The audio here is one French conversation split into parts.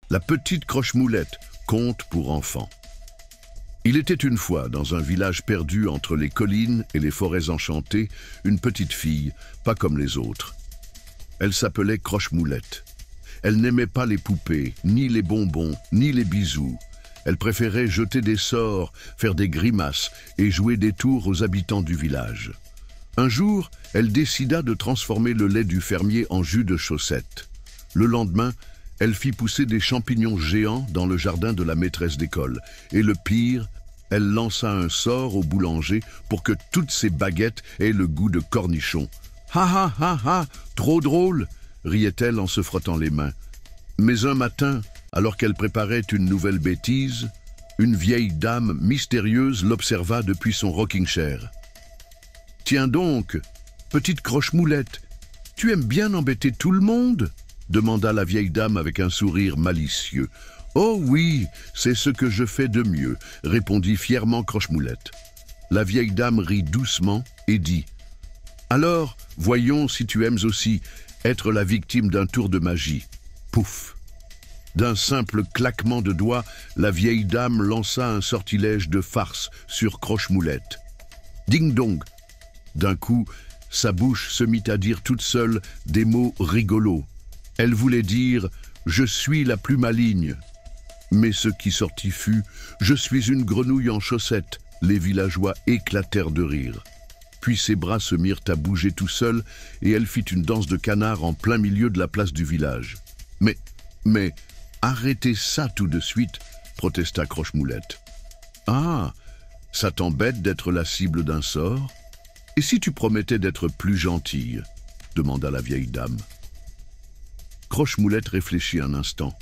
La petite Croche-Moulette, conte pour enfants. Il était une fois, dans un village perdu entre les collines et les forêts enchantées, une petite fille, pas comme les autres. Elle s'appelait Croche-Moulette. Elle n'aimait pas les poupées, ni les bonbons, ni les bisous. Elle préférait jeter des sorts, faire des grimaces et jouer des tours aux habitants du village. Un jour, elle décida de transformer le lait du fermier en jus de chaussette. Le lendemain, elle fit pousser des champignons géants dans le jardin de la maîtresse d'école. Et le pire, elle lança un sort au boulanger pour que toutes ses baguettes aient le goût de cornichons. « Ha ha ha ha, trop drôle !» riait-elle en se frottant les mains. Mais un matin, alors qu'elle préparait une nouvelle bêtise, une vieille dame mystérieuse l'observa depuis son rocking-chair. « Tiens donc, petite Croche-Moulette, tu aimes bien embêter tout le monde ?» demanda la vieille dame avec un sourire malicieux. « Oh oui, c'est ce que je fais de mieux », répondit fièrement Croche-Moulette. La vieille dame rit doucement et dit « Alors, voyons si tu aimes aussi être la victime d'un tour de magie. » Pouf! D'un simple claquement de doigts, la vieille dame lança un sortilège de farce sur Croche-Moulette. Ding-dong! D'un coup, sa bouche se mit à dire toute seule des mots rigolos. Elle voulait dire « Je suis la plus maligne ». Mais ce qui sortit fut « Je suis une grenouille en chaussettes ». Les villageois éclatèrent de rire. Puis ses bras se mirent à bouger tout seuls et elle fit une danse de canard en plein milieu de la place du village. Mais, arrêtez ça tout de suite, protesta Croche-Moulette. Ah, ça t'embête d'être la cible d'un sort? Et si tu promettais d'être plus gentille? Demanda la vieille dame. Croche-Moulette réfléchit un instant.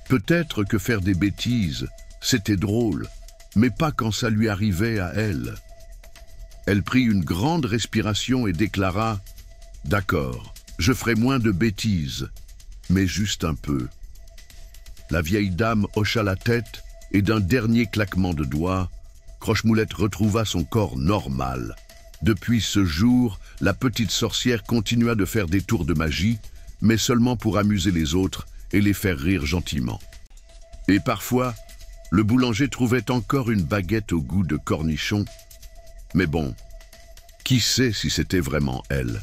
Peut-être que faire des bêtises, c'était drôle, mais pas quand ça lui arrivait à elle. Elle prit une grande respiration et déclara « D'accord, je ferai moins de bêtises, mais juste un peu. » La vieille dame hocha la tête et d'un dernier claquement de doigts, Croche-Moulette retrouva son corps normal. Depuis ce jour, la petite sorcière continua de faire des tours de magie, mais seulement pour amuser les autres et les faire rire gentiment. Et parfois, le boulanger trouvait encore une baguette au goût de cornichon. Mais bon, qui sait si c'était vraiment elle ?